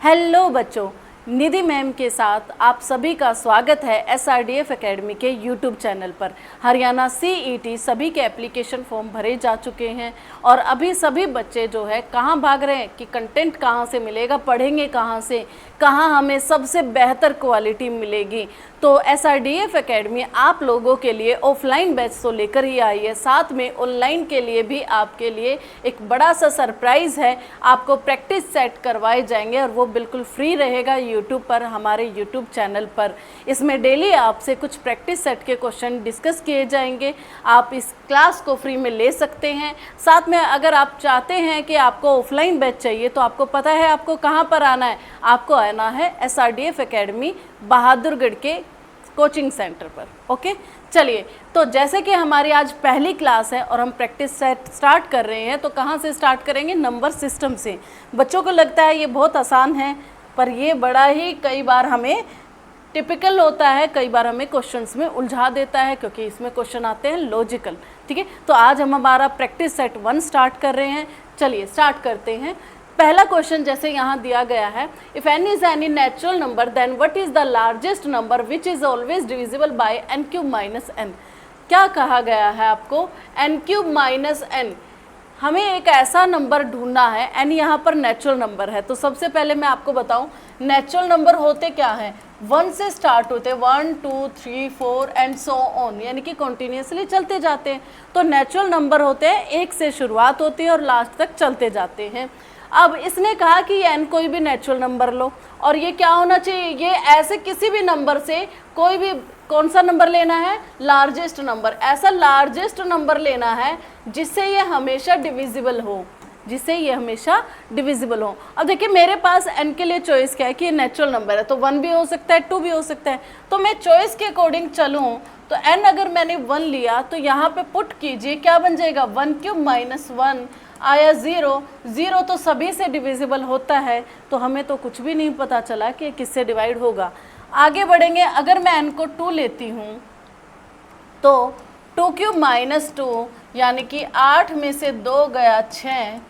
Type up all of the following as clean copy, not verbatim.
Hello बच्चों, निधि ma'am के साथ आप सभी का स्वागत है SRDF एकेडमी के यूट्यूब चैनल पर। हरियाणा CET सभी के एप्लीकेशन फॉर्म भरे जा चुके हैं और अभी सभी बच्चे जो है कहाँ भाग रहे हैं कि कंटेंट कहाँ से मिलेगा, पढ़ेंगे कहाँ से, कहाँ हमें सबसे बेहतर क्वालिटी मिलेगी। तो SRDF एकेडमी आप लोगों के लिए ऑफलाइन बैच तो लेकर ही आई है, साथ में ऑनलाइन के लिए भी आपके लिए एक बड़ा सा सरप्राइज़ है। आपको प्रैक्टिस सेट करवाए जाएंगे और वो बिल्कुल फ्री रहेगा यूट्यूब पर, हमारे यूट्यूब चैनल पर। इसमें डेली आपसे कुछ प्रैक्टिस सेट के क्वेश्चन डिस्कस किए जाएंगे। आप इस क्लास को फ्री में ले सकते हैं। साथ में अगर आप चाहते हैं कि आपको ऑफलाइन बैच चाहिए तो आपको पता है आपको कहाँ पर आना है। आपको आना है SRDF एकेडमी बहादुरगढ़ के कोचिंग सेंटर पर। ओके, चलिए, तो जैसे कि हमारी आज पहली क्लास है और हम प्रैक्टिस सेट स्टार्ट कर रहे हैं, तो कहाँ से स्टार्ट करेंगे? नंबर सिस्टम से। बच्चों को लगता है ये बहुत आसान है, पर ये बड़ा ही कई बार हमें टिपिकल होता है, कई बार हमें क्वेश्चंस में उलझा देता है, क्योंकि इसमें क्वेश्चन आते हैं लॉजिकल। ठीक है, तो आज हम हमारा प्रैक्टिस सेट 1 स्टार्ट कर रहे हैं। चलिए स्टार्ट करते हैं। पहला क्वेश्चन जैसे यहाँ दिया गया है, if n is any natural number then what is the largest number which is always divisible by n³ minus n। क्या कहा गया है आपको? n³ minus n। हमें एक ऐसा नंबर ढूंढना है। n यहाँ पर नेचुरल नंबर है, तो सबसे पहले मैं आपको बताऊं नेचुरल नंबर होते क्या हैं। 1 से स्टार्ट होते हैं, 1 2 3 4 एंड सो ऑन, यानी कि कंटिन्यूसली चलते जाते हैं। तो नेचुरल नंबर होते हैं, 1 से शुरुआत होती है और लास्ट तक चलते जाते हैं। अब इसने कहा कि n कोई भी नेचुरल नंबर लो, और ये क्या होना चाहिए? ये ऐसे किसी भी नंबर से कोई भी कौन सा नंबर लेना है? Largest number. ऐसा लार्जेस्ट नंबर लेना है जिससे ये हमेशा डिविजिबल हो, जिससे ये हमेशा डिविजिबल हो। अब देखिए मेरे पास n के लिए चॉइस क्या है कि ये नेचुरल नंबर है, तो 1 भी हो सकता है, 2 भी हो सकता है। तो मैं चॉइस के अकॉर्डिंग चलूँ तो n अगर मैंने 1 लिया तो यहाँ पे पुट कीजिए, क्या बन जाएगा? 1³ माइनस 1 आया 0। 0 तो सभी से डिविजिबल होता है, तो हमें तो कुछ भी नहीं पता चला कि किससे डिवाइड होगा। आगे बढ़ेंगे, अगर मैं n को 2 लेती हूँ तो 2³ माइनस 2 यानी कि 8 में से 2 गया 6।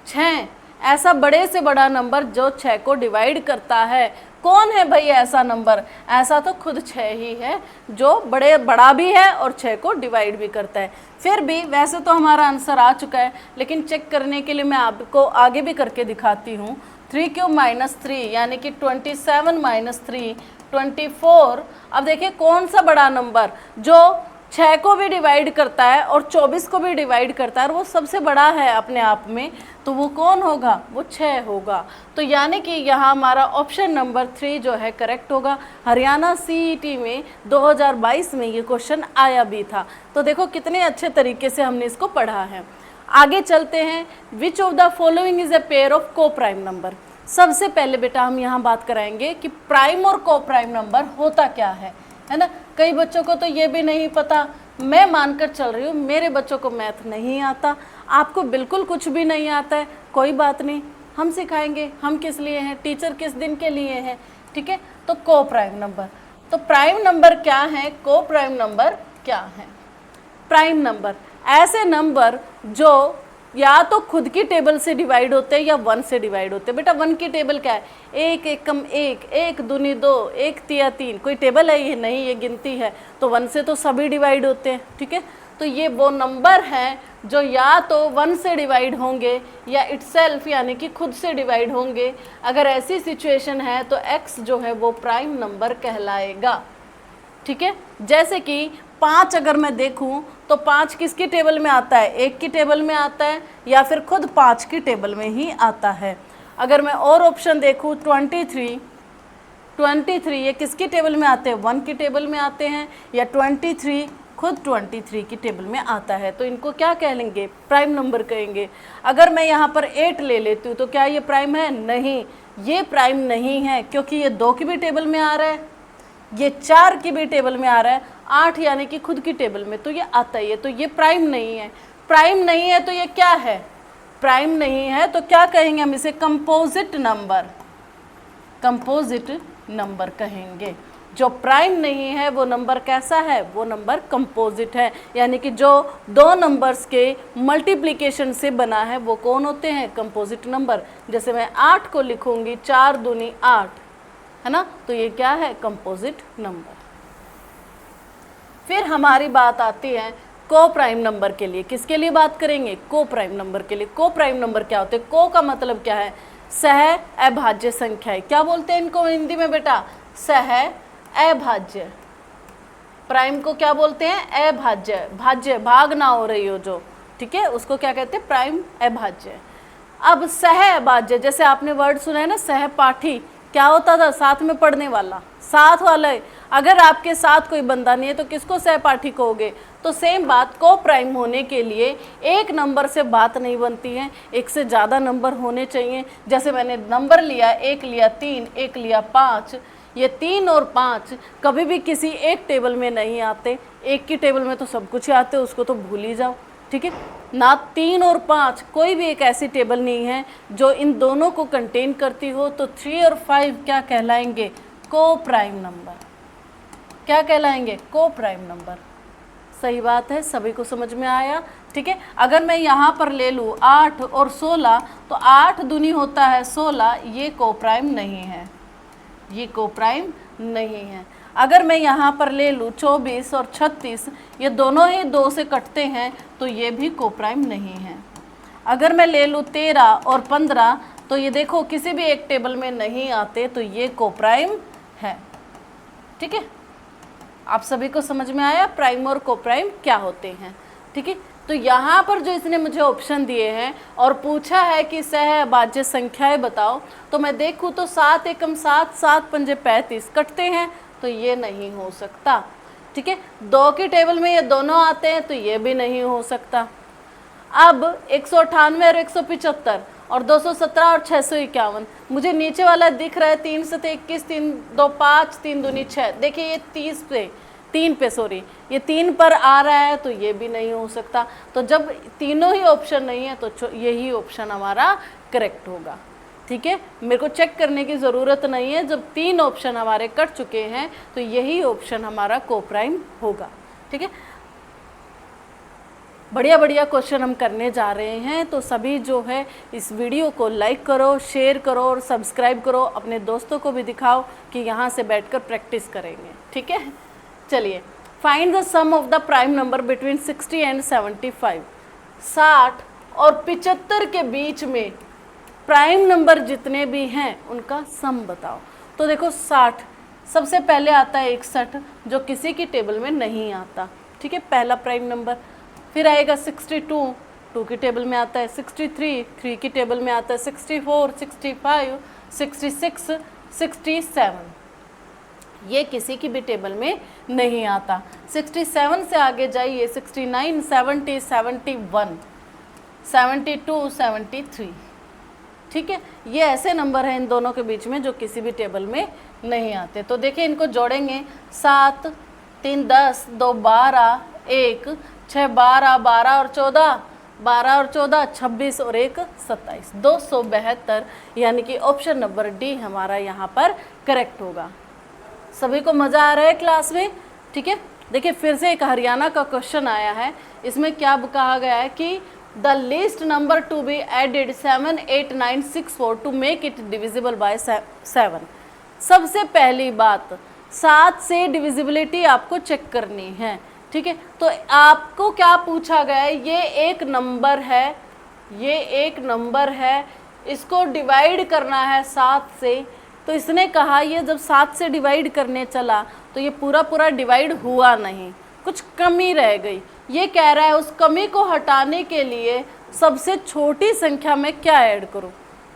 6 ऐसा बड़े से बड़ा नंबर जो 6 को डिवाइड करता है। कौन है भाई ऐसा नंबर? ऐसा तो खुद 6 ही है, जो बड़ा भी है और 6 को डिवाइड भी करता है। फिर भी वैसे तो हमारा आंसर आ चुका है, लेकिन चेक करने के लिए मैं आपको आगे भी करके दिखाती हूँ। 3³ माइनस 3 यानी कि 27 माइनस 3 24। अब देखिए कौन सा बड़ा नंबर जो 6 को भी डिवाइड करता है और 24 को भी डिवाइड करता है, और वो सबसे बड़ा है अपने आप में, तो वो कौन होगा? वो 6 होगा। तो यानी कि यहाँ हमारा ऑप्शन नंबर 3 जो है करेक्ट होगा। हरियाणा CET में 2022 में ये क्वेश्चन आया भी था। तो देखो कितने अच्छे तरीके से हमने इसको पढ़ा है। आगे चलते हैं। Which of the following is a pair of को प्राइम नंबर। सबसे पहले बेटा हम यहाँ बात कराएंगे कि प्राइम और को प्राइम नंबर होता क्या है ना। कई बच्चों को तो ये भी नहीं पता। मैं मानकर चल रही हूँ मेरे बच्चों को मैथ नहीं आता, आपको बिल्कुल कुछ भी नहीं आता है, कोई बात नहीं, हम सिखाएंगे। हम किस लिए हैं? टीचर किस दिन के लिए हैं? ठीक है, तो को प्राइम नंबर। तो प्राइम नंबर क्या है, को प्राइम नंबर क्या है? प्राइम नंबर ऐसे नंबर जो या तो खुद की टेबल से डिवाइड होते हैं या 1 से डिवाइड होते हैं। बेटा 1 की टेबल क्या है? 1 एकम 1, 1 दूनी 2, 1 तिया 3। कोई टेबल है ये? नहीं, ये गिनती है। तो 1 से तो सभी डिवाइड होते हैं। ठीक है, तो ये वो नंबर हैं जो या तो 1 से डिवाइड होंगे या इटसेल्फ यानी कि खुद से डिवाइड होंगे। अगर ऐसी सिचुएशन है तो x जो है वो प्राइम नंबर कहलाएगा। ठीक है, जैसे कि 5 अगर मैं देखूं तो 5 किसकी टेबल में आता है? 1 की टेबल में आता है या फिर खुद 5 की टेबल में ही आता है। अगर मैं और ऑप्शन देखूं 23 ये किसकी टेबल में आते हैं? 1 की टेबल में आते हैं, या 23 खुद 23 की टेबल में आता है। तो इनको क्या कहेंगे? प्राइम नंबर कहेंगे। अगर मैं यहाँ पर 8 ले लेती हूँ तो क्या ये प्राइम है? नहीं, ये प्राइम नहीं है, क्योंकि ये 2 की भी टेबल में आ रहा है, ये 4 की भी टेबल में आ रहा है, 8 यानी कि खुद की टेबल में, तो ये आता ही है। तो ये प्राइम नहीं है। प्राइम नहीं है तो ये क्या है? प्राइम नहीं है तो क्या कहेंगे हम इसे? Composite number. कंपोजिट नंबर कहेंगे। जो प्राइम नहीं है वो नंबर कैसा है, वो नंबर कंपोजिट है, यानी कि जो दो नंबर्स के मल्टीप्लिकेशन से बना है वो कौन होते हैं, कंपोजिट नंबर। जैसे मैं 8 को लिखूंगी 4 दूनी 8, है ना, तो ये क्या है, कंपोजिट नंबर। फिर हमारी बात आती है को प्राइम नंबर के लिए। किसके लिए बात करेंगे, को प्राइम नंबर के लिए। को प्राइम नंबर क्या होते हैं, को का मतलब क्या है, सह अभाज्य संख्या है। क्या बोलते हैं इनको हिंदी में बेटा, सह अभाज्य। प्राइम को क्या बोलते हैं, अभाज्य, भाज्य भाग ना हो रही हो जो, ठीक है, उसको क्या कहते हैं, प्राइम अभाज्य। अब सह अभाज्य, जैसे आपने वर्ड सुना है ना सहपाठी, क्या होता था, साथ में पढ़ने वाला, साथ वाला। अगर आपके साथ कोई बंदा नहीं है तो किसको सहपाठी कहोगे। तो सेम बात, को प्राइम होने के लिए एक नंबर से बात नहीं बनती है, एक से ज़्यादा नंबर होने चाहिए। जैसे मैंने नंबर लिया, एक लिया 3, एक लिया 5, ये 3 और 5 कभी भी किसी एक टेबल में नहीं आते। एक की टेबल में तो सब कुछ आते, उसको तो भूल ही जाओ, ठीक है ना। 3 और 5 कोई भी एक ऐसी टेबल नहीं है जो इन दोनों को कंटेन करती हो। तो 3 और 5 क्या कहलाएंगे, को प्राइम नंबर। क्या कहलाएंगे, को प्राइम नंबर। सही बात है, सभी को समझ में आया, ठीक है। अगर मैं यहाँ पर ले लूँ 8 और 16, तो 8 दूनी होता है 16, ये को प्राइम नहीं है, ये को प्राइम नहीं है। अगर मैं यहाँ पर ले लूँ 24 और 36, ये दोनों ही 2 से कटते हैं, तो ये भी को प्राइम नहीं है। अगर मैं ले लूँ 13 और 15, तो ये देखो किसी भी एक टेबल में नहीं आते, तो ये को प्राइम है, ठीक है। आप सभी को समझ में आया प्राइम और को प्राइम क्या होते हैं, ठीक है। तो यहाँ पर जो इसने मुझे ऑप्शन दिए हैं और पूछा है कि सह अभाज्य संख्याएं बताओ, तो मैं देखूँ तो 7 एकम 7, 7 पंजे 35 कटते हैं, तो ये नहीं हो सकता, ठीक है। 2 की टेबल में ये दोनों आते हैं, तो ये भी नहीं हो सकता। अब 198 और 175 और 217 और 651, मुझे नीचे वाला दिख रहा है 3 से 21, 3 2 5, 3 दूनी 6। देखिए ये 3 पे सॉरी, ये 3 पर आ रहा है, तो ये भी नहीं हो सकता। तो जब तीनों ही ऑप्शन नहीं है, तो यही ऑप्शन हमारा करेक्ट होगा, ठीक है। मेरे को चेक करने की ज़रूरत नहीं है, जब 3 ऑप्शन हमारे कट चुके हैं, तो यही ऑप्शन हमारा को प्राइम होगा, ठीक है। बढ़िया बढ़िया क्वेश्चन हम करने जा रहे हैं, तो सभी जो है इस वीडियो को लाइक करो, शेयर करो और सब्सक्राइब करो। अपने दोस्तों को भी दिखाओ कि यहाँ से बैठकर प्रैक्टिस करेंगे, ठीक है। चलिए, find the sum of the prime number between 60 and 75। 60 और 75 के बीच में प्राइम नंबर जितने भी हैं उनका सम बताओ। तो देखो 60, सबसे पहले आता है 61, जो किसी की टेबल में नहीं आता, ठीक है, पहला प्राइम नंबर। फिर आएगा 62, 2 की टेबल में आता है। 63, 3 की टेबल में आता है। 64, 65, 66, 67, ये किसी की भी टेबल में नहीं आता। 67 से आगे जाइए, 69, 70, 71, 72, 73, ठीक है। ये ऐसे नंबर हैं इन दोनों के बीच में जो किसी भी टेबल में नहीं आते। तो देखिए इनको जोड़ेंगे, 7, 3 10, 2 12, 1 6 12, 12 और 14, 12 और 14 26 और 1 27, 272, यानी कि ऑप्शन नंबर डी हमारा यहाँ पर करेक्ट होगा। सभी को मज़ा आ रहा है क्लास में, ठीक है। देखिए फिर से एक हरियाणा का क्वेश्चन आया है। इसमें क्या कहा गया है कि the least number to be added 7 8 9 6 4 to make it divisible by 7। सबसे पहली बात, 7 से डिविजिबिलिटी आपको चेक करनी है, ठीक है। तो आपको क्या पूछा गया है, ये एक नंबर है, ये एक नंबर है, इसको डिवाइड करना है 7 से। तो इसने कहा ये जब 7 से डिवाइड करने चला तो ये पूरा पूरा डिवाइड हुआ नहीं, कुछ कमी रह गई। ये कह रहा है उस कमी को हटाने के लिए सबसे छोटी संख्या में क्या ऐड करूं।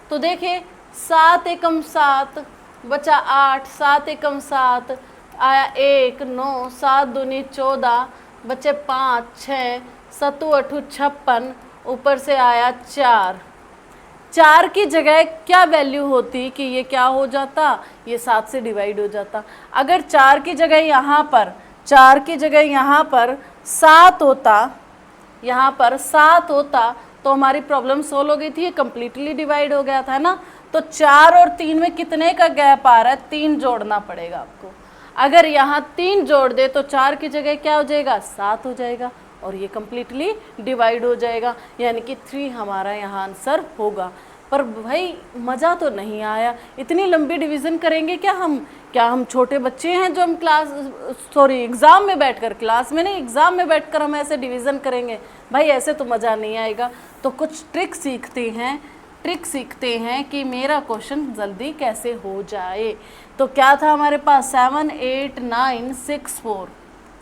तो देखिए 7 एकम 7 बचा 8, 7 एकम 7 आया 1 9, 7 दूनी 14 बचे 5 6, 7 8 56, ऊपर से आया 4 की जगह क्या वैल्यू होती कि ये क्या हो जाता, ये 7 से डिवाइड हो जाता। अगर 4 की जगह यहाँ पर 4 की जगह यहाँ पर 7 होता, यहाँ पर 7 होता तो हमारी प्रॉब्लम सोल्व हो गई थी, ये कम्प्लीटली डिवाइड हो गया था ना। तो 4 और 3 में कितने का गैप आ रहा है, 3 जोड़ना पड़ेगा आपको। अगर यहाँ 3 जोड़ दे तो 4 की जगह क्या हो जाएगा, 7 हो जाएगा और ये कंप्लीटली डिवाइड हो जाएगा, यानी कि 3 हमारा यहाँ आंसर होगा। पर भाई मज़ा तो नहीं आया, इतनी लंबी डिवीज़न करेंगे क्या हम छोटे बच्चे हैं जो हम एग्ज़ाम में बैठकर, क्लास में नहीं एग्ज़ाम में बैठकर हम ऐसे डिवीज़न करेंगे? भाई ऐसे तो मज़ा नहीं आएगा। तो कुछ ट्रिक सीखते हैं कि मेरा क्वेश्चन जल्दी कैसे हो जाए। तो क्या था हमारे पास 7 8 9 6 4,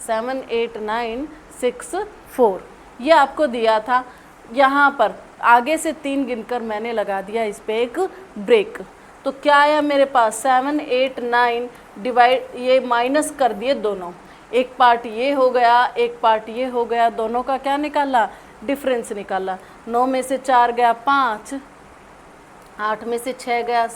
7 8 9 6 4 ये आपको दिया था। यहाँ पर आगे से 3 गिनकर मैंने लगा दिया इस पे एक ब्रेक। तो क्या आया मेरे पास 7 8 9 डिवाइड, ये माइनस कर दिए दोनों, एक पार्ट ये हो गया एक पार्ट ये हो गया, दोनों का क्या निकाला, डिफरेंस निकाला। 9 में से 4 गया 5, 8 में से 6 गया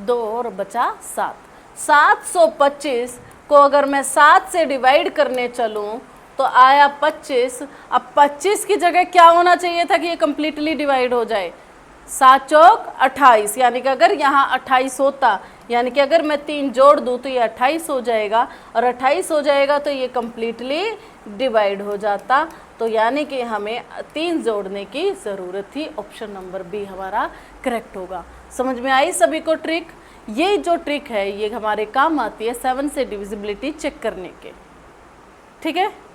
2 और बचा 7। 725 को अगर मैं 7 से डिवाइड करने चलूँ तो आया 25। अब 25 की जगह क्या होना चाहिए था कि ये कम्प्लीटली डिवाइड हो जाए, 7 चौक 28, यानी कि अगर यहाँ 28 होता, यानी कि अगर मैं 3 जोड़ दूँ तो ये 28 हो जाएगा, और 28 हो जाएगा तो ये कम्प्लीटली डिवाइड हो जाता। तो यानी कि हमें 3 जोड़ने की ज़रूरत थी। ऑप्शन नंबर बी हमारा करेक्ट होगा। समझ में आई सभी को ट्रिक? ये जो ट्रिक है ये हमारे काम आती है 7 से डिविजिबिलिटी चेक करने के, ठीक है।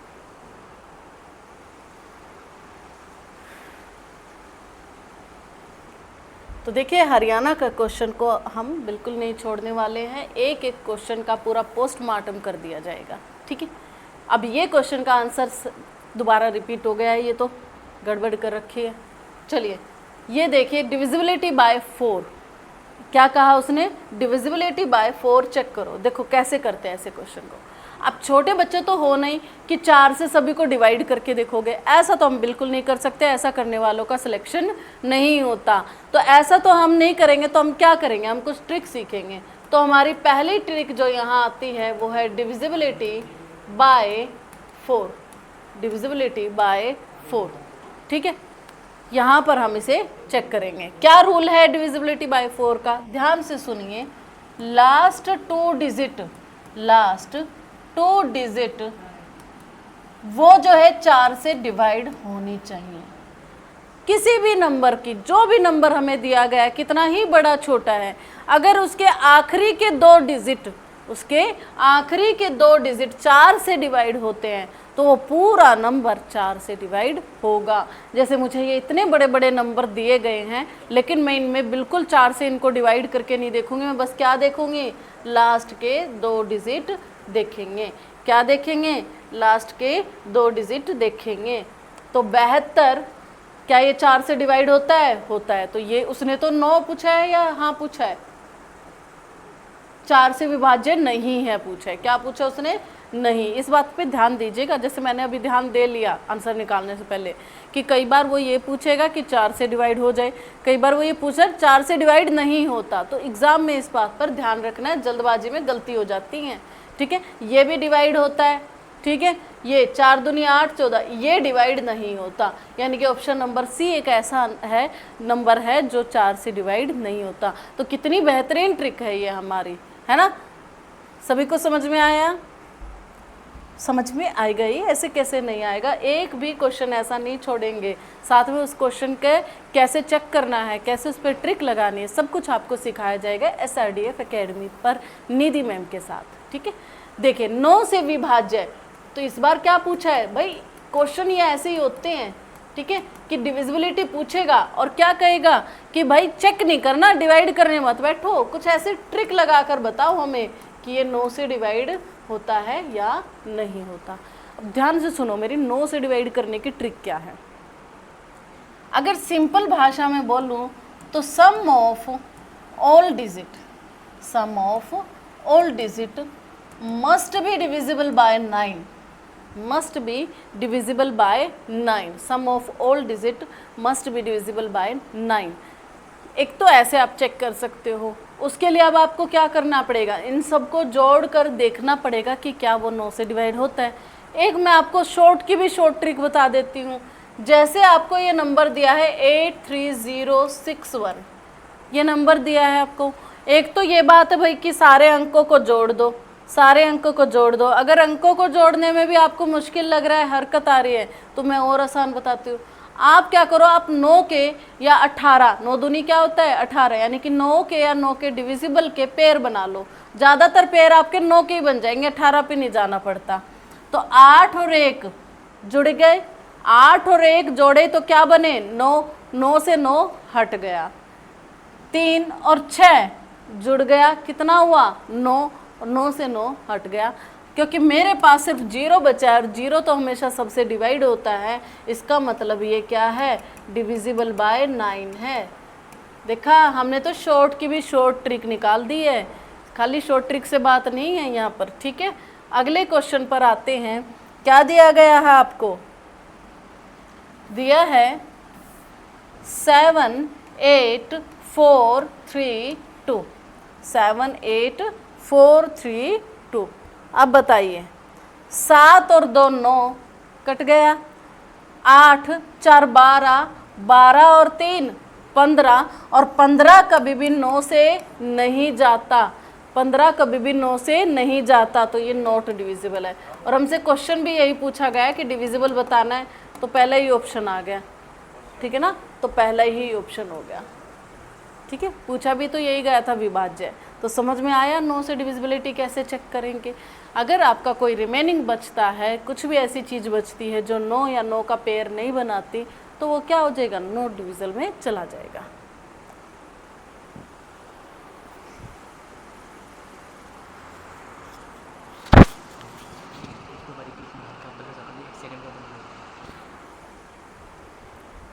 तो देखिए हरियाणा का क्वेश्चन को हम बिल्कुल नहीं छोड़ने वाले हैं, एक एक क्वेश्चन का पूरा पोस्टमार्टम कर दिया जाएगा, ठीक है। अब ये क्वेश्चन का आंसर दोबारा रिपीट हो गया है, ये तो गड़बड़ कर रखी है। चलिए ये देखिए, डिविजिबिलिटी बाय 4, क्या कहा उसने, डिविजिबिलिटी बाय 4 चेक करो। देखो कैसे करते हैं ऐसे क्वेश्चन को। अब छोटे बच्चे तो हो नहीं कि 4 से सभी को डिवाइड करके देखोगे, ऐसा तो हम बिल्कुल नहीं कर सकते, ऐसा करने वालों का सिलेक्शन नहीं होता। तो ऐसा तो हम नहीं करेंगे, तो हम क्या करेंगे, हम कुछ ट्रिक सीखेंगे। तो हमारी पहली ट्रिक जो यहाँ आती है वो है डिविजिबिलिटी बाय 4, डिविजिबिलिटी बाय 4, ठीक है। यहाँ पर हम इसे चेक करेंगे। क्या रूल है डिविजिबिलिटी बाय 4 का, ध्यान से सुनिए। लास्ट टू डिजिट वो जो है 4 से डिवाइड होनी चाहिए। किसी भी नंबर की, जो भी नंबर हमें दिया गया है, कितना ही बड़ा छोटा है, अगर उसके आखिरी के 2 डिजिट 4 से डिवाइड होते हैं तो वो पूरा नंबर 4 से डिवाइड होगा। जैसे मुझे ये इतने बड़े बड़े नंबर दिए गए हैं, लेकिन मैं इनमें बिल्कुल 4 से इनको डिवाइड करके नहीं देखूंगी, मैं बस क्या देखूंगी, लास्ट के 2 डिजिट देखेंगे। क्या देखेंगे, लास्ट के 2 डिजिट देखेंगे। तो 72 क्या ये 4 से डिवाइड होता है? तो ये उसने तो 9 पूछा है या हाँ पूछा है, 4 से विभाज्य नहीं है पूछा है। क्या पूछा उसने, नहीं। इस बात पे ध्यान दीजिएगा, जैसे मैंने अभी ध्यान दे लिया आंसर निकालने से पहले कि कई बार वो ये पूछेगा कि 4 से डिवाइड हो जाए, कई बार वो ये पूछा 4 से डिवाइड नहीं होता। तो एग्जाम में इस बात पर ध्यान रखना है, जल्दबाजी में गलती हो जाती है, ठीक है। ये भी डिवाइड होता है, ठीक है, ये 4 दूनी 8 14, ये डिवाइड नहीं होता, यानी कि ऑप्शन नंबर सी एक ऐसा है नंबर है जो 4 से डिवाइड नहीं होता। तो कितनी बेहतरीन ट्रिक है ये हमारी, है ना। सभी को समझ में आया, समझ में आई गई, ऐसे कैसे नहीं आएगा। एक भी क्वेश्चन ऐसा नहीं छोड़ेंगे, साथ में उस क्वेश्चन के कैसे चेक करना है, कैसे उस पर ट्रिक लगानी है, सब कुछ आपको सिखाया जाएगा SRDF एकेडमी पर निधि मैम के साथ, ठीक है। देखिए 9 से विभाज्य, तो इस बार क्या पूछा है भाई, क्वेश्चन ये ऐसे ही होते हैं, ठीक है, कि डिविजिबिलिटी पूछेगा और क्या कहेगा कि भाई चेक नहीं करना, डिवाइड करने मत बैठो, कुछ ऐसे ट्रिक लगा कर बताओ हमें कि ये 9 से डिवाइड होता है या नहीं होता। अब ध्यान से सुनो मेरी, 9 से डिवाइड करने की ट्रिक क्या है। अगर सिंपल भाषा में बोलूं तो sum of all digit must be divisible by 9, must be divisible by 9, sum of all digit must be divisible by 9। एक तो ऐसे आप चेक कर सकते हो, उसके लिए अब आपको क्या करना पड़ेगा, इन सबको जोड़ कर देखना पड़ेगा कि क्या वो 9 से डिवाइड होता है। एक मैं आपको शॉर्ट की भी शॉर्ट ट्रिक बता देती हूँ। जैसे आपको ये नंबर दिया है 83061, ये नंबर दिया है आपको, एक तो ये बात है भाई कि सारे अंकों को जोड़ दो, सारे अंकों को जोड़ दो। अगर अंकों को जोड़ने में भी आपको मुश्किल लग रहा है, हरकत आ रही है, तो मैं और आसान बताती हूँ। आप क्या करो, आप 9 के या 18, 9 दूनी क्या होता है 18, यानी कि 9 के या 9 के डिविजिबल के पेयर बना लो। ज़्यादातर पेयर आपके 9 के ही बन जाएंगे, 18 पे नहीं जाना पड़ता। तो 8 और 1 जुड़ गए, 8 और 1 जोड़े तो क्या बने 9, 9 से 9 हट गया। 3 और 6 जुड़ गया, कितना हुआ 9, 9 से 9 हट गया। क्योंकि मेरे पास सिर्फ 0 बचा है और 0 तो हमेशा सबसे डिवाइड होता है, इसका मतलब ये क्या है, डिविजिबल बाय 9 है। देखा, हमने तो शॉर्ट की भी शॉर्ट ट्रिक निकाल दी है, खाली शॉर्ट ट्रिक से बात नहीं है यहाँ पर। ठीक है, अगले क्वेश्चन पर आते हैं। क्या दिया गया है आपको, दिया है 7 8 4 3 2, 7 8 4 3 2। अब बताइए, 7 और 2 9 कट गया, 8 4 12, 12 और 3 15, और 15 कभी भी 9 से नहीं जाता, 15 कभी भी 9 से नहीं जाता, तो ये नॉट डिविजिबल है। और हमसे क्वेश्चन भी यही पूछा गया है कि डिविजिबल बताना है, तो पहला ही ऑप्शन आ गया। ठीक है ना, तो पहला ही ऑप्शन हो गया। ठीक है, पूछा भी तो यही गया था, विभाज्य। तो समझ में आया 9 से डिविजिबिलिटी कैसे चेक करेंगे। अगर आपका कोई रिमेनिंग बचता है, कुछ भी ऐसी चीज़ बचती है जो 9 या 9 का पेयर नहीं बनाती, तो वो क्या हो जाएगा, नॉट डिविजिबल में चला जाएगा।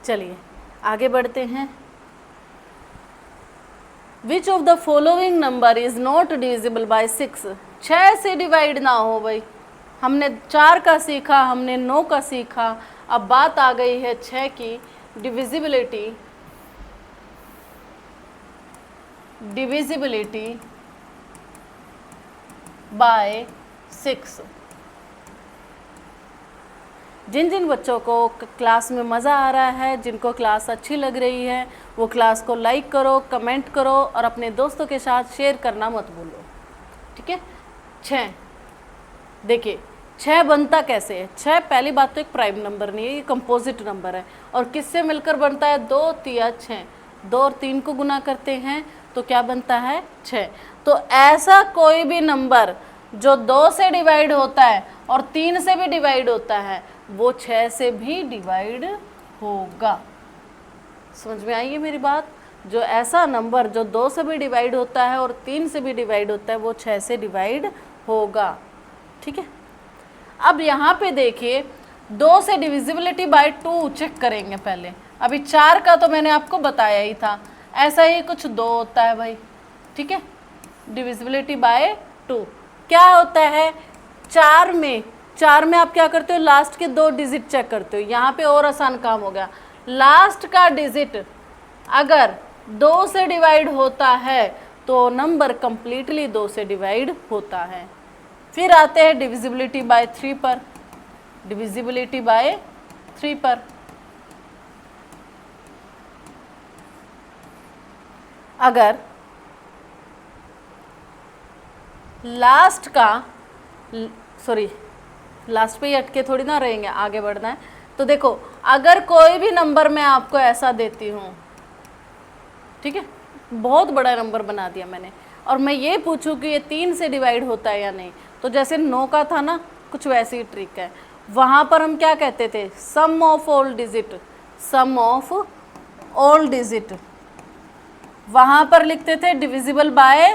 चलिए आगे बढ़ते हैं। Which of the following number is not divisible by 6, 6 से डिवाइड ना हो भाई। हमने 4 का सीखा, हमने 9 का सीखा, अब बात आ गई है 6 की। Divisibility, divisibility bye 6। जिन जिन बच्चों को क्लास में मज़ा आ रहा है, जिनको क्लास अच्छी लग रही है, वो क्लास को लाइक करो, कमेंट करो और अपने दोस्तों के साथ शेयर करना मत भूलो। ठीक है, 6 देखिए 6 बनता कैसे है। 6 पहली बात तो एक प्राइम नंबर नहीं है, ये कंपोजिट नंबर है। और किससे मिलकर बनता है, 2 3 6, 2 और 3 को गुना करते हैं तो क्या बनता है 6। तो ऐसा कोई भी नंबर जो 2 से डिवाइड होता है और 3 से भी डिवाइड होता है, वो 6 से भी डिवाइड होगा। समझ में आई है मेरी बात। जो ऐसा नंबर जो 2 से भी डिवाइड होता है और 3 से भी डिवाइड होता है, वो 6 से डिवाइड होगा। ठीक है, अब यहाँ पे देखिए 2 से डिविजिबिलिटी बाय 2 चेक करेंगे पहले। अभी 4 का तो मैंने आपको बताया ही था, ऐसा ही कुछ 2 होता है भाई। ठीक है, डिविजिबिलिटी बाय 2 क्या होता है, 4 में आप क्या करते हो, लास्ट के 2 डिजिट चेक करते हो। यहाँ पे और आसान काम हो गया, लास्ट का डिजिट अगर 2 से डिवाइड होता है तो नंबर कंप्लीटली 2 से डिवाइड होता है। फिर आते हैं डिविजिबिलिटी बाय 3 पर। डिविजिबिलिटी बाय 3 पर अगर लास्ट का, सॉरी लास्ट पे ही अटके थोड़ी ना रहेंगे, आगे बढ़ना है। तो देखो अगर कोई भी नंबर मैं आपको ऐसा देती हूँ, ठीक है, बहुत बड़ा नंबर बना दिया मैंने, और मैं ये पूछूं कि ये 3 से डिवाइड होता है या नहीं, तो जैसे 9 का था ना, कुछ वैसी ही ट्रिक है। वहाँ पर हम क्या कहते थे, sum of all digit, sum of all digit. वहाँ पर लिखते थे डिविजिबल बाय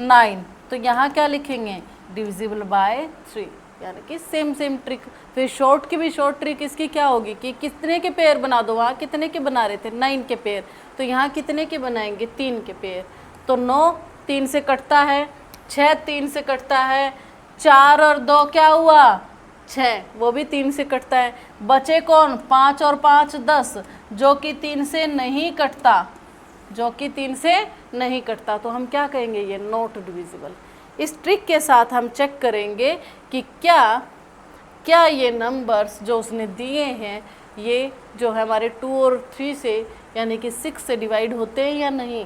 9, तो यहाँ क्या लिखेंगे, डिविजिबल बाय 3, यानी कि सेम ट्रिक। फिर शॉर्ट की भी शॉर्ट ट्रिक इसकी क्या होगी कि कितने के पेयर बना दो, वहाँ कितने के बना रहे थे 9 के पेयर, तो यहाँ कितने के बनाएंगे 3 के पेयर। तो 9 3 से कटता है, 6 3 से कटता है, 4 और 2 क्या हुआ 6, वो भी 3 से कटता है। बचे कौन, 5 और 5 10, जो कि 3 से नहीं कटता, जो कि 3 से नहीं कटता, तो हम क्या कहेंगे, ये नॉट डिविजिबल। इस ट्रिक के साथ हम चेक करेंगे कि क्या ये नंबर्स जो उसने दिए हैं, ये जो है हमारे 2 और 3 से यानी कि 6 से डिवाइड होते हैं या नहीं।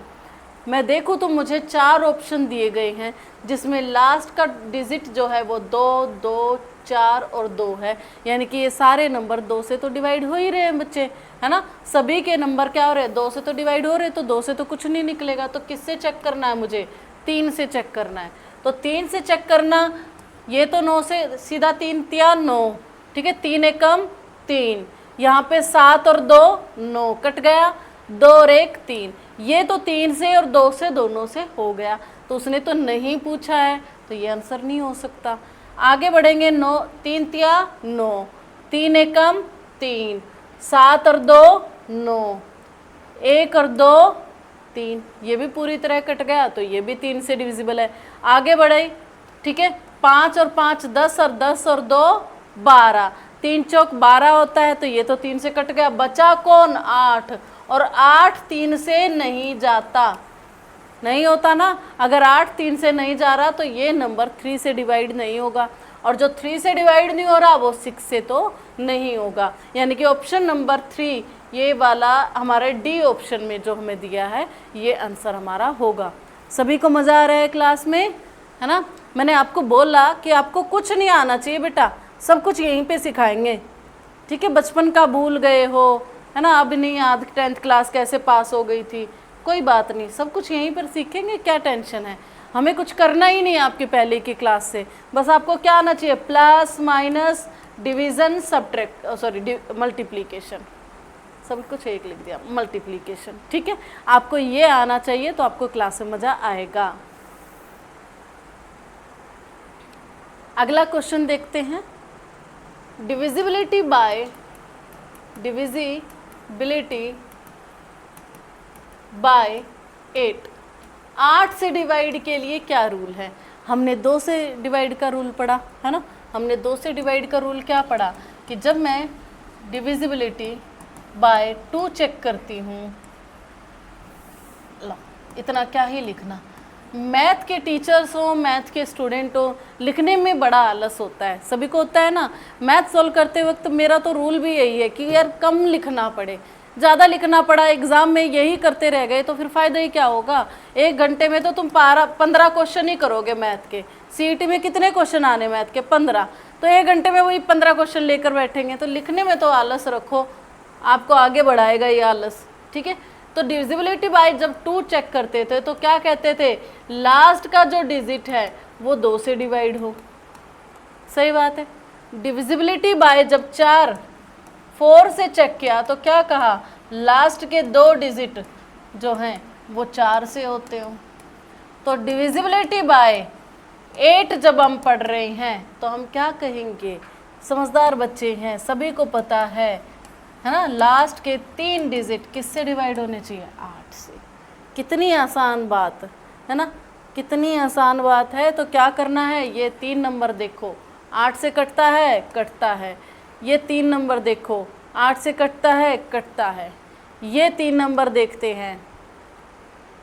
मैं देखूँ तो मुझे 4 ऑप्शन दिए गए हैं जिसमें लास्ट का डिजिट जो है वो 2, 2, 4 और 2 है, यानी कि ये सारे नंबर 2 से तो डिवाइड हो ही रहे हैं बच्चे, है ना। सभी के नंबर क्या हो रहे हैं, 2 से तो डिवाइड हो रहे हैं, तो 2 से तो कुछ नहीं निकलेगा। तो किससे चेक करना है मुझे, 3 से चेक करना है। तो 3 से चेक करना, ये तो 9 से सीधा 3 तिया 9, ठीक है, 3 एकम 3, यहाँ पे 7 और 2 9 कट गया, 2 और 1 3, ये तो 3 से और 2 से दोनों से हो गया, तो उसने तो नहीं पूछा है, तो ये आंसर नहीं हो सकता। आगे बढ़ेंगे, 9 3 तिया 9, 3 एकम 3, 7 और 2 9, 1 और 2 3, ये भी पूरी तरह कट गया, तो ये भी 3 से डिविजिबल है। आगे बढ़े, ठीक है, 5 और 5 10 और 10 और 2 12, 3 चौक 12 होता है, तो ये तो 3 से कट गया, बचा कौन 8, और 8 3 से नहीं जाता, नहीं होता ना। अगर 8 3 से नहीं जा रहा तो ये नंबर 3 से डिवाइड नहीं होगा, और जो 3 से डिवाइड नहीं हो रहा वो 6 से तो नहीं होगा, यानी कि ऑप्शन नंबर 3 ये वाला हमारे डी ऑप्शन में जो हमें दिया है ये आंसर हमारा होगा। सभी को मज़ा आ रहा है क्लास में, है ना। मैंने आपको बोला कि आपको कुछ नहीं आना चाहिए बेटा, सब कुछ यहीं पे सिखाएंगे, ठीक है। बचपन का भूल गए हो, है ना, अब नहीं याद 10th क्लास कैसे पास हो गई थी, कोई बात नहीं, सब कुछ यहीं पर सीखेंगे, क्या टेंशन है। हमें कुछ करना ही नहीं है आपकी पहले की क्लास से, बस आपको क्या आना चाहिए, plus minus division subtract, sorry multiplication, सब कुछ एक लिख दिया, मल्टीप्लिकेशन, ठीक है। आपको ये आना चाहिए तो आपको क्लास में मज़ा आएगा। अगला क्वेश्चन देखते हैं, डिविजिबिलिटी बाय 8, 8 से डिवाइड के लिए क्या रूल है। हमने 2 से डिवाइड का रूल पढ़ा है ना, हमने 2 से डिवाइड का रूल क्या पढ़ा कि जब मैं डिविजिबिलिटी बाय 2 चेक करती हूँ, लो इतना क्या ही लिखना, मैथ के टीचर्स हो, मैथ के स्टूडेंट हो, लिखने में बड़ा आलस होता है, सभी को होता है ना। मैथ सोल्व करते वक्त मेरा तो रूल भी यही है कि यार कम लिखना पड़े, ज़्यादा लिखना पड़ा एग्ज़ाम में यही करते रह गए तो फिर फ़ायदा ही क्या होगा। 1 घंटे में तो तुम 15 क्वेश्चन ही करोगे मैथ के, सीईटी में कितने क्वेश्चन आने मैथ के 15, तो 1 घंटे में वही 15 क्वेश्चन लेकर बैठेंगे, तो लिखने में तो आलस रखो, आपको आगे बढ़ाएगा ये आलस, ठीक है। तो डिविजिबिलिटी बाय जब 2 चेक करते थे तो क्या कहते थे, लास्ट का जो डिजिट है वो 2 से डिवाइड हो, सही बात है। डिविजिबिलिटी बाय जब 4 से चेक किया तो क्या कहा, लास्ट के 2 डिजिट जो हैं वो 4 से होते हो। तो डिविजिबिलिटी बाय 8 जब हम पढ़ रहे हैं तो हम क्या कहेंगे, समझदार बच्चे हैं, सभी को पता है ना, लास्ट के 3 डिजिट किससे डिवाइड होने चाहिए, 8 से। कितनी आसान बात है ना, कितनी आसान बात है। तो क्या करना है, ये 3 नंबर देखो 8 से कटता है, कटता है, ये 3 नंबर देखो 8 से कटता है, कटता है, ये 3 नंबर देखते हैं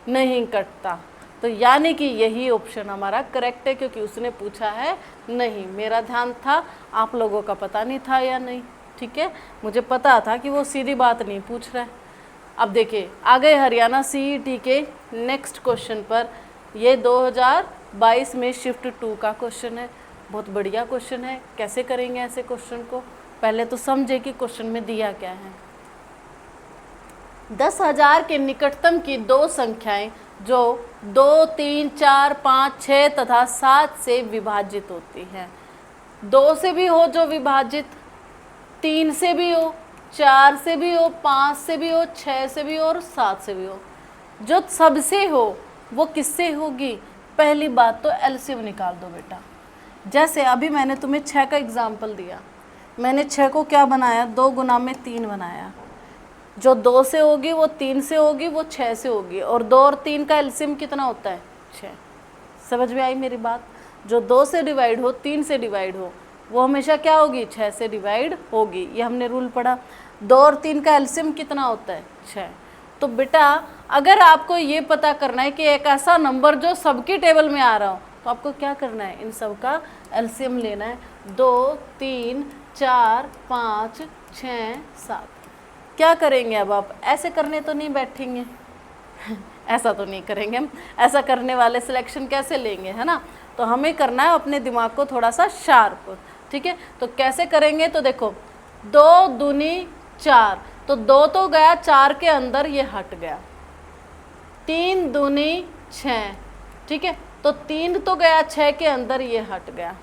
नहीं कटता, तो यानी कि यही ऑप्शन हमारा करेक्ट है, क्योंकि उसने पूछा है नहीं। मेरा ध्यान था, आप लोगों का पता नहीं था या नहीं, ठीक है, मुझे पता था कि वो सीधी बात नहीं पूछ रहा है। अब देखिए आ गए हरियाणा सीईटी के नेक्स्ट क्वेश्चन पर, ये 2022 में शिफ्ट 2 का क्वेश्चन है, बहुत बढ़िया क्वेश्चन है। कैसे करेंगे ऐसे क्वेश्चन को, पहले तो समझे कि क्वेश्चन में दिया क्या है। 10,000 के निकटतम की 2 संख्याएं जो 2, 3, 4, 5, 6 तथा 7 से विभाजित होती हैं, 2 से भी हो जो विभाजित, 3 से भी हो, 4 से भी हो, 5 से भी हो, 6 से भी हो और 7 से भी हो, जो सबसे हो वो किससे होगी। पहली बात तो एलसीएम निकाल दो बेटा। जैसे अभी मैंने तुम्हें 6 का एग्जाम्पल दिया, मैंने 6 को क्या बनाया, 2 गुना में 3 बनाया, जो 2 से होगी वो 3 से होगी, वो 6 से होगी, और 2 और 3 का एलसीएम कितना होता है, 6। समझ में आई मेरी बात, जो 2 से डिवाइड हो, 3 से डिवाइड हो, वो हमेशा क्या होगी, 6 से डिवाइड होगी, ये हमने रूल पढ़ा। 2 और 3 का एलसीएम कितना होता है, 6। तो बेटा अगर आपको ये पता करना है कि एक ऐसा नंबर जो सबकी टेबल में आ रहा हो, तो आपको क्या करना है, इन सब का एलसीएम लेना है। 2, 3, 4, 5, 6, 7। क्या करेंगे अब आप, ऐसे करने तो नहीं बैठेंगे ऐसा तो नहीं करेंगे हम, ऐसा करने वाले सिलेक्शन कैसे लेंगे, है ना। तो हमें करना है अपने दिमाग को थोड़ा सा शार्प, ठीक है। तो कैसे करेंगे, तो देखो 2 दूनी 4, तो 2 तो गया 4 के अंदर, ये हट गया। 3 दूनी 6, ठीक है, तो 3 तो गया 6 के अंदर, ये हट गया।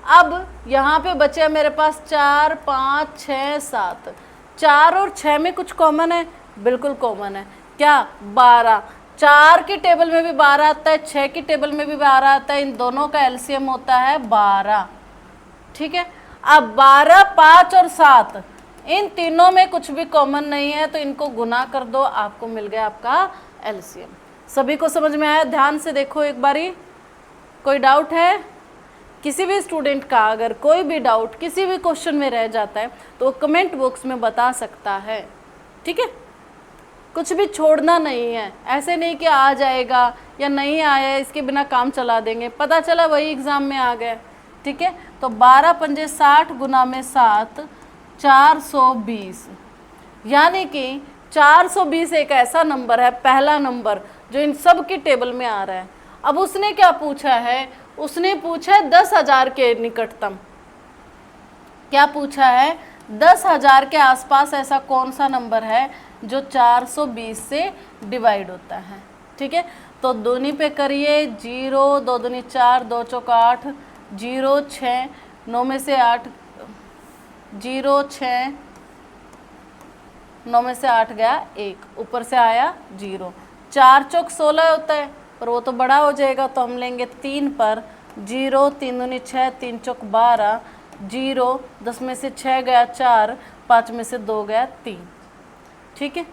अब यहाँ पे बचे मेरे पास 4 5 6 7, 4 और 6 में कुछ कॉमन है, बिल्कुल कॉमन है, क्या 12। 4 की टेबल में भी 12 आता है, 6 की टेबल में भी 12 आता है, इन दोनों का एलसीएम होता है 12, ठीक है। अब 12 5 और 7, इन तीनों में कुछ भी कॉमन नहीं है, तो इनको गुना कर दो, आपको मिल गया आपका एलसीएम। सभी को समझ में आया? ध्यान से देखो एक बारी। कोई डाउट है? किसी भी स्टूडेंट का अगर कोई भी डाउट किसी भी क्वेश्चन में रह जाता है तो कमेंट बॉक्स में बता सकता है, ठीक है। कुछ भी छोड़ना नहीं है, ऐसे नहीं कि आ जाएगा या नहीं आया इसके बिना काम चला देंगे, पता चला वही एग्ज़ाम में आ गए, ठीक है। तो 12 पंजे 60 गुना में 7, 420, यानी कि 420 एक ऐसा नंबर है, पहला नंबर जो इन सब की टेबल में आ रहा है। अब उसने क्या पूछा है, उसने पूछा है 10,000 के निकटतम। क्या पूछा है? 10,000 के आसपास ऐसा कौन सा नंबर है जो 420 से डिवाइड होता है, ठीक है। तो दूनी पे करिए, 0 2 दूनी 4, 2 चौक 8, 0 6, 9 में से 8, 0 6, 9 में से 8 गया 1, ऊपर से आया 0, 4 चौक 16 होता है, पर वो तो बड़ा हो जाएगा, तो हम लेंगे 3 पर, 0 3 दूनी 6, 3 चौक 12, 0 10 में से 6 गया 4, 5 में से 2 गया 3, ठीक है।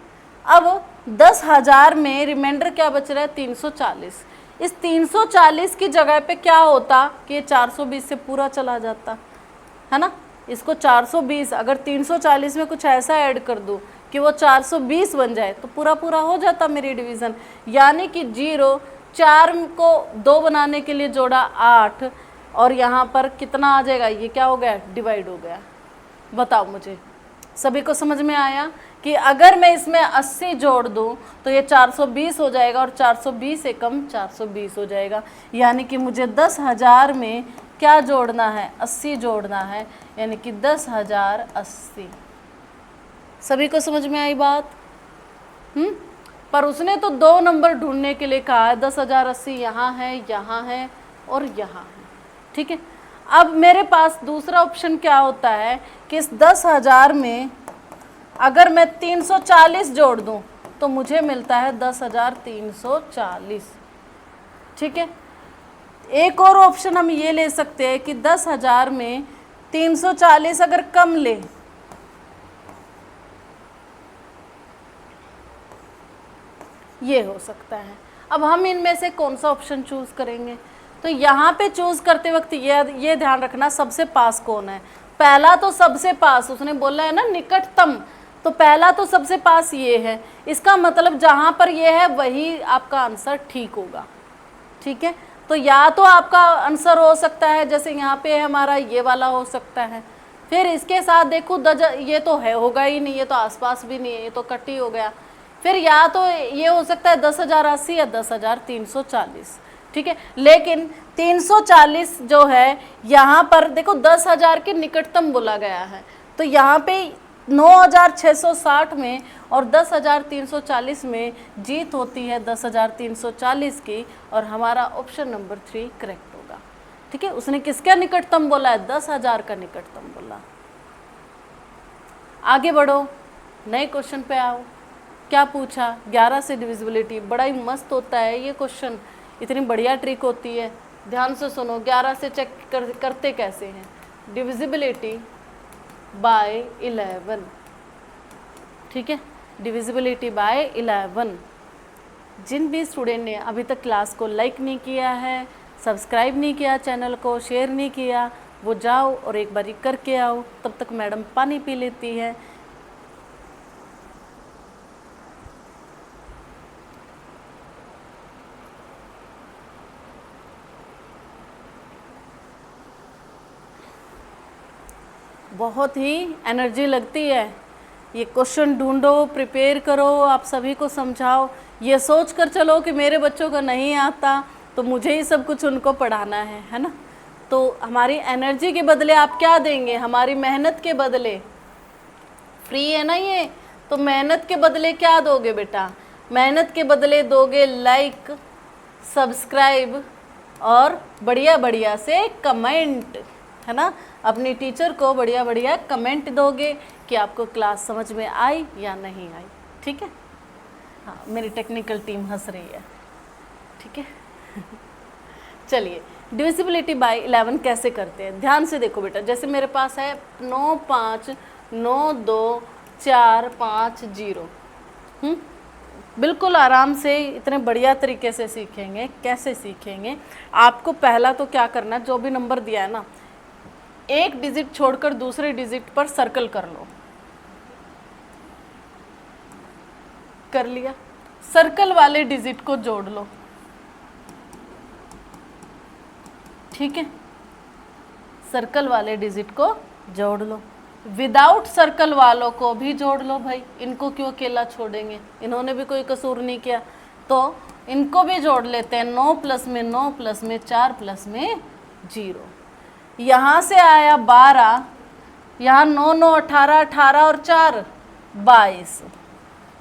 अब 10,000 में रिमाइंडर क्या बच रहा है? 340। इस 340 की जगह पे क्या होता कि ये 420 से पूरा चला जाता, है ना। इसको 420, अगर 340 में कुछ ऐसा ऐड कर दूँ कि वो 420 बन जाए तो पूरा पूरा हो जाता मेरी डिवीज़न। यानी कि 0 4 को 2 बनाने के लिए जोड़ा 8, और यहाँ पर कितना आ जाएगा, ये क्या हो गया? डिवाइड हो गया। बताओ मुझे, सभी को समझ में आया कि अगर मैं इसमें 80 जोड़ दूँ तो ये 420 हो जाएगा, और 420 एकम 420 हो जाएगा। यानी कि मुझे 10,000 में क्या जोड़ना है? 80 जोड़ना है, यानी कि 10,080। सभी को समझ में आई बात? पर उसने तो 2 नंबर ढूंढने के लिए कहा है, 10,080 यहाँ है, यहाँ है और यहाँ है, ठीक है। अब मेरे पास दूसरा ऑप्शन क्या होता है कि इस 10,000 में अगर मैं 340 जोड़ दूं तो मुझे मिलता है 10,340, ठीक है। एक और ऑप्शन हम ये ले सकते हैं कि 10,000 में 340 अगर कम ले, ये हो सकता है। अब हम इनमें से कौन सा ऑप्शन चूज करेंगे? तो यहाँ पे चूज करते वक्त ये ध्यान रखना, सबसे पास कौन है। पहला तो सबसे पास उसने बोला है ना, निकटतम, तो पहला तो सबसे पास ये है, इसका मतलब जहाँ पर ये है वही आपका आंसर ठीक होगा, ठीक है। तो या तो आपका आंसर हो सकता है जैसे यहाँ पे हमारा ये वाला हो सकता है, फिर इसके साथ देखो ये तो है होगा ही नहीं, ये तो आसपास भी नहीं है, ये तो कट ही हो गया। फिर या तो ये हो सकता है 10,080 या 10,340, ठीक है। लेकिन 340 जो है यहाँ पर देखो 10,000 के निकटतम बोला गया है, तो यहाँ पे 9,660 में और 10,340 में जीत होती है 10,340 की, और हमारा ऑप्शन नंबर 3 करेक्ट होगा, ठीक है। उसने किसका निकटतम बोला है? 10,000 का निकटतम बोला। आगे बढ़ो, नए क्वेश्चन पे आओ। क्या पूछा? 11 से डिविजिबिलिटी। बड़ा ही मस्त होता है ये क्वेश्चन, इतनी बढ़िया ट्रिक होती है। ध्यान से सुनो, 11 से चेक करते कैसे हैं? डिविजिबिलिटी बाय 11, ठीक है, डिविजिबिलिटी बाय 11। जिन भी स्टूडेंट ने अभी तक क्लास को लाइक नहीं किया है, सब्सक्राइब नहीं किया, चैनल को शेयर नहीं किया, वो जाओ और एक बारी करके आओ। तब तक मैडम पानी पी लेती है। बहुत ही एनर्जी लगती है। ये क्वेश्चन ढूंढो, प्रिपेयर करो, आप सभी को समझाओ। ये सोच कर चलो कि मेरे बच्चों को नहीं आता तो मुझे ही सब कुछ उनको पढ़ाना है ना। तो हमारी एनर्जी के बदले आप क्या देंगे? हमारी मेहनत के बदले। फ्री है ना ये, तो मेहनत के बदले क्या दोगे बेटा? मेहनत के बदले दोगे लाइक, सब्सक्राइब और बढ़िया बढ़िया से कमेंट, है ना। अपनी टीचर को बढ़िया बढ़िया कमेंट दोगे कि आपको क्लास समझ में आई या नहीं आई। ठीक है। हाँ, मेरी टेक्निकल टीम हंस रही है। ठीक है। चलिए, डिविजिबिलिटी बाय 11 कैसे करते हैं? ध्यान से देखो बेटा। जैसे मेरे पास है 9 5 9 2 4 5 0। बिल्कुल आराम से इतने बढ़िया तरीके से सीखेंगे। कैसे सीखेंगे? आपको पहला तो क्या करना है, जो भी नंबर दिया है ना, एक डिजिट छोड़कर दूसरे डिजिट पर सर्कल कर लो। कर लिया? सर्कल वाले डिजिट को जोड़ लो। ठीक है, सर्कल वाले डिजिट को जोड़ लो। विदाउट सर्कल वालों को भी जोड़ लो भाई, इनको क्यों अकेला छोड़ेंगे? इन्होंने भी कोई कसूर नहीं किया, तो इनको भी जोड़ लेते हैं। 9 प्लस में 9 प्लस में 4 प्लस में 0। यहाँ से आया 12, यहाँ 9 9 18 18 और 4 22।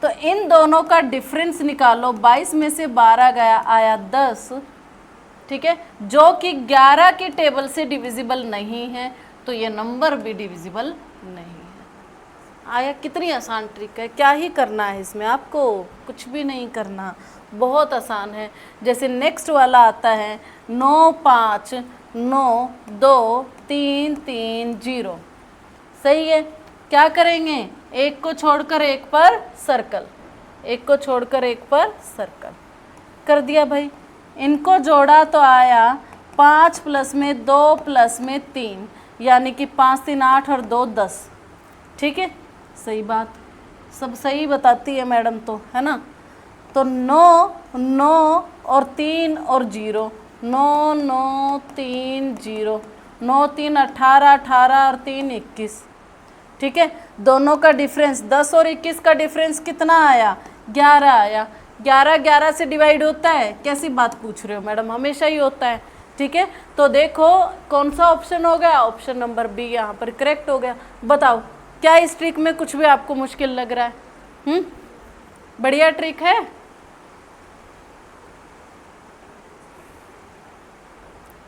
तो इन दोनों का डिफरेंस निकालो। 22 में से 12 गया, आया 10। ठीक है, जो कि 11 की टेबल से डिविजिबल नहीं है, तो ये नंबर भी डिविजिबल नहीं है। आया? कितनी आसान ट्रिक है। क्या ही करना है इसमें आपको? कुछ भी नहीं करना, बहुत आसान है। जैसे नेक्स्ट वाला आता है 9 5 9 2 3 3 0। सही है। क्या करेंगे? एक को छोड़कर एक पर सर्कल, एक को छोड़कर एक पर सर्कल कर दिया भाई। इनको जोड़ा तो आया 5 प्लस में 2 प्लस में 3, यानी कि 5 3 8 और 2 10। ठीक है, सही बात, सब सही बताती है मैडम तो, है ना। तो 9 9 और 3 और 0, 9 9 3 0, 9 3 18 18 और 3 21। ठीक है, दोनों का डिफरेंस 10 और 21 का डिफरेंस कितना आया? 11 आया। 11 11 से डिवाइड होता है? कैसी बात पूछ रहे हो मैडम, हमेशा ही होता है। ठीक है, तो देखो कौन सा ऑप्शन हो गया? ऑप्शन नंबर बी यहाँ पर करेक्ट हो गया। बताओ, क्या इस ट्रिक में कुछ भी आपको मुश्किल लग रहा है? बढ़िया ट्रिक है।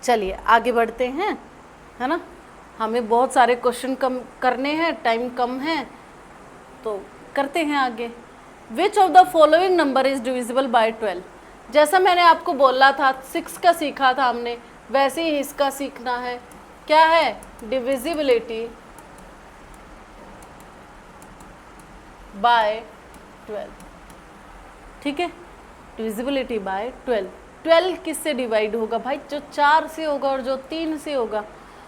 चलिए आगे बढ़ते हैं, है ना। हमें बहुत सारे क्वेश्चन कम करने हैं, टाइम कम है, तो करते हैं आगे। Which of the following number is divisible by 12? जैसा मैंने आपको बोला था, 6 का सीखा था हमने, वैसे ही इसका सीखना है। क्या है? Divisibility bye 12। ठीक है, डिविजिबिलिटी बाय 12। 12 किससे डिवाइड होगा भाई? जो 4 से होगा और जो 3 से होगा।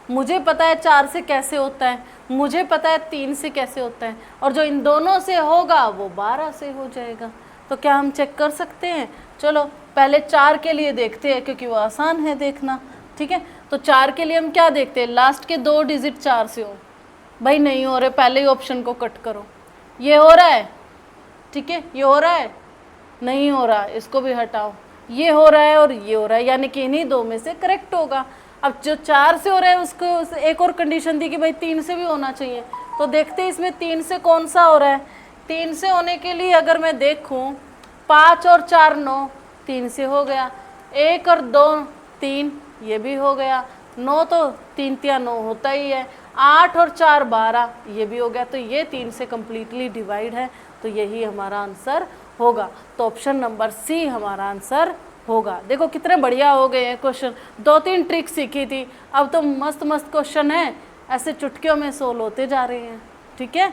मुझे पता है 4 से कैसे होता है, मुझे पता है 3 से कैसे होता है, और जो इन दोनों से होगा वो 12 से हो जाएगा। तो क्या हम चेक कर सकते हैं? चलो पहले 4 के लिए देखते हैं, क्योंकि वो आसान है देखना। ठीक है, तो 4 के लिए हम क्या देखते हैं? लास्ट के 2 डिजिट 4 से हो। भाई नहीं हो रहे, पहले ही ऑप्शन को कट करो। ये हो रहा है? ठीक है, ये हो रहा है? नहीं हो रहा, इसको भी हटाओ। ये हो रहा है और ये हो रहा है, यानी कि इन्हीं 2 में से करेक्ट होगा। अब जो 4 से हो रहा है उसको एक और कंडीशन दी कि भाई 3 से भी होना चाहिए। तो देखते हैं इसमें 3 से कौन सा हो रहा है। 3 से होने के लिए अगर मैं देखूं, 5 और 4 9, 3 से हो गया। 1 और 2 3, ये भी हो गया। 9 तो 3 3 9 होता ही है। 8 और 4 12, ये भी हो गया। तो ये 3 से कम्प्लीटली डिवाइड है, तो यही हमारा आंसर होगा। तो ऑप्शन नंबर सी हमारा आंसर होगा। देखो कितने बढ़िया हो गए हैं क्वेश्चन। 2-3 ट्रिक सीखी थी, अब तो मस्त मस्त क्वेश्चन है, ऐसे चुटकियों में सोल्व होते जा रहे हैं। ठीक है,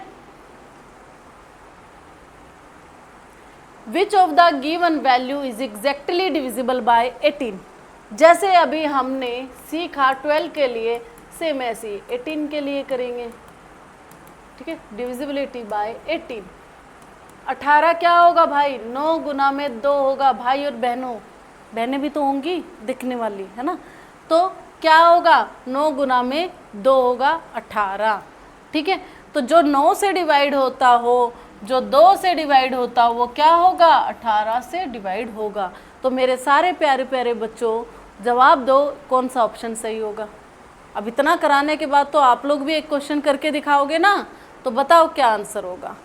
which of the given value is exactly divisible by 18? जैसे अभी हमने सीखा 12 के लिए, सेम ऐसी 18 के लिए करेंगे। ठीक है, डिविजिबिलिटी बाय 18। 18 क्या होगा भाई? 9 गुना में 2 होगा। भाई और बहनों, बहनें भी तो होंगी दिखने वाली, है ना। तो क्या होगा? 9 गुना में 2 होगा 18। ठीक है, तो जो 9 से डिवाइड होता हो जो 2 से डिवाइड होता वो क्या होगा, 18 से डिवाइड होगा। तो मेरे सारे प्यारे प्यारे बच्चों जवाब दो कौन सा ऑप्शन सही होगा। अब इतना कराने के बाद तो आप लोग भी एक क्वेश्चन करके दिखाओगे ना, तो बताओ क्या आंसर होगा।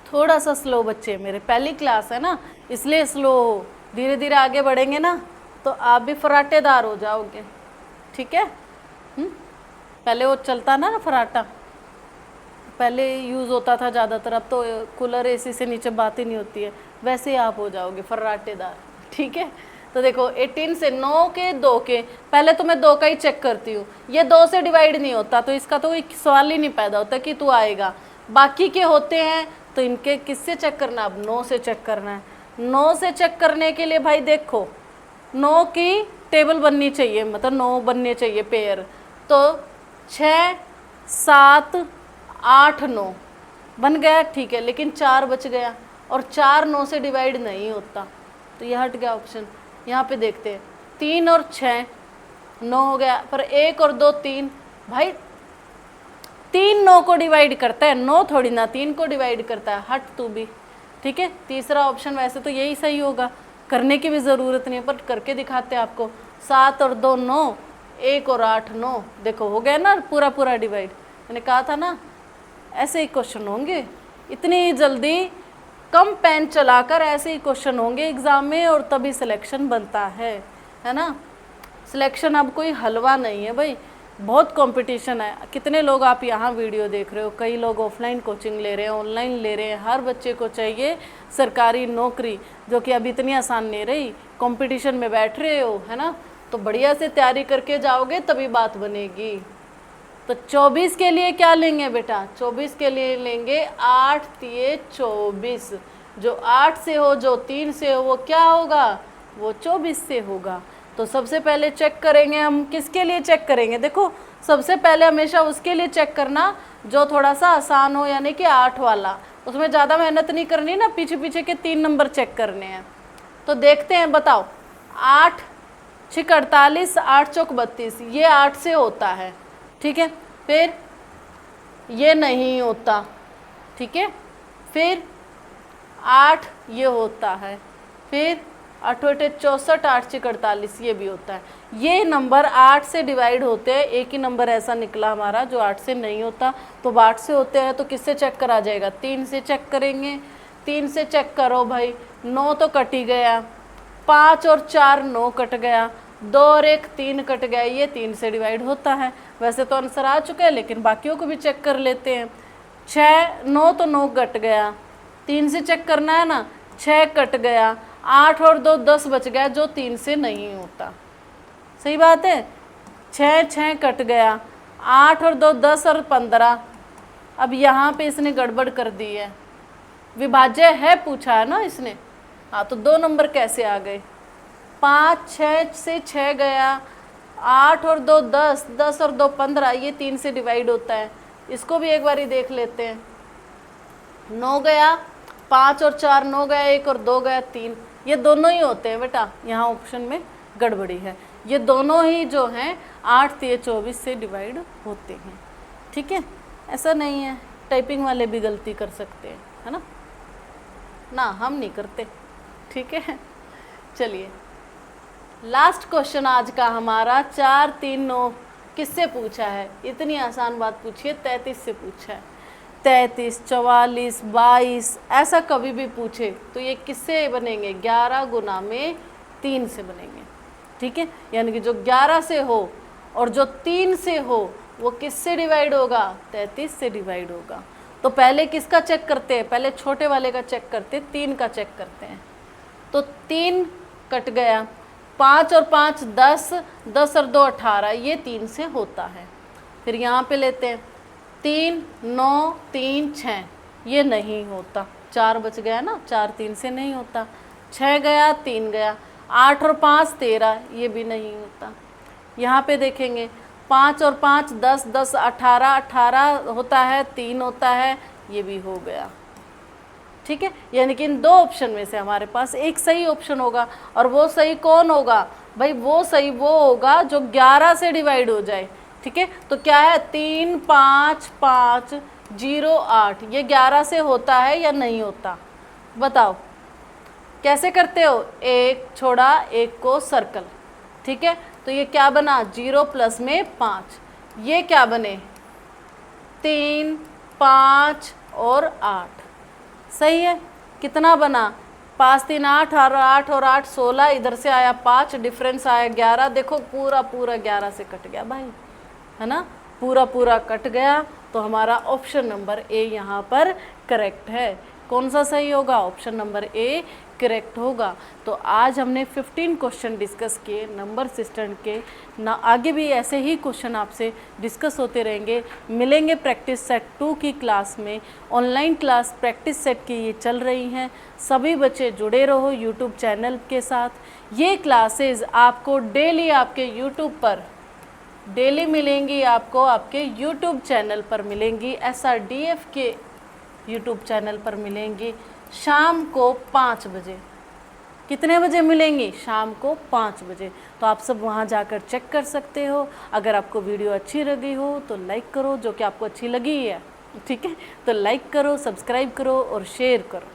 थोड़ा सा स्लो बच्चे, मेरे पहली क्लास है ना इसलिए स्लो हो, धीरे धीरे आगे बढ़ेंगे ना तो आप भी फराटेदार हो जाओगे, ठीक है। पहले वो चलता ना फराटा, पहले यूज़ होता था ज़्यादातर, अब तो कूलर एसी से नीचे बात ही नहीं होती है, वैसे ही आप हो जाओगे फर्राटेदार, ठीक है। तो देखो 18 से 9 के 2 के, पहले तो मैं 2 का ही चेक करती हूँ, ये 2 से डिवाइड नहीं होता तो इसका तो कोई सवाल ही नहीं पैदा होता कि तू आएगा। बाकी के होते हैं तो इनके किससे चेक करना, अब 9 से चेक करना है। 9 से चेक करने के लिए भाई देखो 9 की टेबल बननी चाहिए, मतलब 9 बनने चाहिए पेयर, तो 6 7 8 9 बन गया, ठीक है। लेकिन 4 बच गया और 4 9 से डिवाइड नहीं होता, तो यह हट गया ऑप्शन। यहाँ पे देखते हैं 3 और 6 9 हो गया, पर 1 और 2 3, भाई 3 9 को डिवाइड करता है, 9 थोड़ी ना 3 को डिवाइड करता है, हट तू भी, ठीक है। तीसरा ऑप्शन वैसे तो यही सही होगा, करने की भी ज़रूरत नहीं है पर करके दिखाते हैं आपको। 7 और 2 9, 1 और 8 9, देखो हो गया ना पूरा पूरा डिवाइड। मैंने कहा था ना ऐसे ही क्वेश्चन होंगे, इतनी जल्दी कम पेन चलाकर ऐसे ही क्वेश्चन होंगे एग्ज़ाम में, और तभी सिलेक्शन बनता है ना। सिलेक्शन अब कोई हलवा नहीं है भाई, बहुत कंपटीशन है। कितने लोग आप यहाँ वीडियो देख रहे हो, कई लोग ऑफलाइन कोचिंग ले रहे हैं, ऑनलाइन ले रहे हैं। हर बच्चे को चाहिए सरकारी नौकरी, जो कि अब इतनी आसान नहीं रही, कंपटीशन में बैठ रहे हो, है ना। तो बढ़िया से तैयारी करके जाओगे तभी बात बनेगी। तो 24 के लिए क्या लेंगे बेटा, 24 के लिए लेंगे 8 3 24, जो 8 से हो जो 3 से हो वो क्या होगा, वो 24 से होगा। तो सबसे पहले चेक करेंगे हम, किसके लिए चेक करेंगे, देखो सबसे पहले हमेशा उसके लिए चेक करना जो थोड़ा सा आसान हो, यानी कि 8 वाला, उसमें ज़्यादा मेहनत नहीं करनी ना, पीछे पीछे के 3 नंबर चेक करने हैं। तो देखते हैं, बताओ 8 6 48, 8 चौक 32, ये 8 से होता है, ठीक है। फिर ये नहीं होता, ठीक है। फिर 8 ये होता है, फिर 8 8 64, 8 6 48 ये भी होता है। ये नंबर 8 से डिवाइड होते हैं, एक ही नंबर ऐसा निकला हमारा जो 8 से नहीं होता। तो 8 से होते हैं तो किससे चेक करा जाएगा, 3 से चेक करेंगे। 3 से चेक करो भाई, 9 तो कट ही गया, 5 और 4 9 कट गया, 2 और 1 3 कट गया, ये 3 से डिवाइड होता है। वैसे तो आंसर आ चुका है लेकिन बाकियों को भी चेक कर लेते हैं। 6 9 तो 9 कट गया, 3 से चेक करना है ना, 6 कट गया, 8 और 2 10 बच गया, जो 3 से नहीं होता। सही बात है, 6 6 कट गया, 8 और 2 10 और 15। अब यहाँ पे इसने गड़बड़ कर दी है, विभाज्य है पूछा है ना इसने, हाँ तो 2 नंबर कैसे आ गए। 5 6 से 6 गया, 8 और 2 10, 10 और 2 15, ये 3 से डिवाइड होता है। इसको भी एक बार ही देख लेते हैं। 9 गया, 5 और 4 9 गया, 1 और 2 गया 3, ये दोनों ही होते हैं बेटा, यहाँ ऑप्शन में गड़बड़ी है। ये दोनों ही जो हैं 8 3 24 से डिवाइड होते हैं, ठीक है। ऐसा नहीं है, टाइपिंग वाले भी गलती कर सकते हैं, है ना, ना हम नहीं करते, ठीक है। चलिए लास्ट क्वेश्चन आज का हमारा 4 3 9 किससे पूछा है, इतनी आसान बात पूछिए, 33 से पूछा है। 33 44 22 ऐसा कभी भी पूछे तो ये किससे बनेंगे, 11 गुना में 3 से बनेंगे, ठीक है। यानी कि जो 11 से हो और जो 3 से हो वो किससे डिवाइड होगा, 33 से डिवाइड होगा। तो पहले किसका चेक करते हैं, पहले छोटे वाले का चेक करते हैं, 3 का चेक करते हैं। तो 3 कट गया, 5 और 5 10, 10 और 2 18, ये 3 से होता है। फिर यहाँ पे लेते हैं 3 9 3 6, ये नहीं होता, 4 बच गया ना, 4 3 से नहीं होता। 6 गया 3 गया, 8 और 5 13, ये भी नहीं होता। यहाँ पे देखेंगे 5 और 5 10, 10 18, 18 होता है, 3 होता है, ये भी हो गया, ठीक है, यानी कि इन दो ऑप्शन में से हमारे पास एक सही ऑप्शन होगा। और वो सही कौन होगा भाई? वो सही वो होगा जो 11 से डिवाइड हो जाए। ठीक है, तो क्या है 3 5 5 0 8, ये 11 से होता है या नहीं होता? बताओ कैसे करते हो? एक छोड़ा एक को सर्कल। ठीक है, तो ये क्या बना? 0 प्लस में 5, ये क्या बने? 3 5 और 8। सही है, कितना बना? 5 3 8 और 8 और 8 16, इधर से आया 5, डिफरेंस आया 11। देखो पूरा पूरा 11 से कट गया भाई, है ना, पूरा पूरा कट गया। तो हमारा ऑप्शन नंबर ए यहाँ पर करेक्ट है। कौन सा सही होगा? ऑप्शन नंबर ए करेक्ट होगा। तो आज हमने 15 क्वेश्चन डिस्कस किए नंबर सिस्टम के ना। आगे भी ऐसे ही क्वेश्चन आपसे डिस्कस होते रहेंगे। मिलेंगे प्रैक्टिस सेट 2 की क्लास में। ऑनलाइन क्लास प्रैक्टिस सेट की ये चल रही हैं। सभी बच्चे जुड़े रहो यूट्यूब चैनल के साथ। ये क्लासेस आपको डेली आपके यूट्यूब पर डेली मिलेंगी, आपको आपके यूट्यूब चैनल पर मिलेंगी। SRDF के यूट्यूब चैनल पर मिलेंगी शाम को 5 बजे। कितने बजे मिलेंगी? शाम को 5 बजे। तो आप सब वहां जाकर चेक कर सकते हो। अगर आपको वीडियो अच्छी लगी हो तो लाइक करो, जो कि आपको अच्छी लगी है। ठीक है, तो लाइक करो, सब्सक्राइब करो और शेयर करो।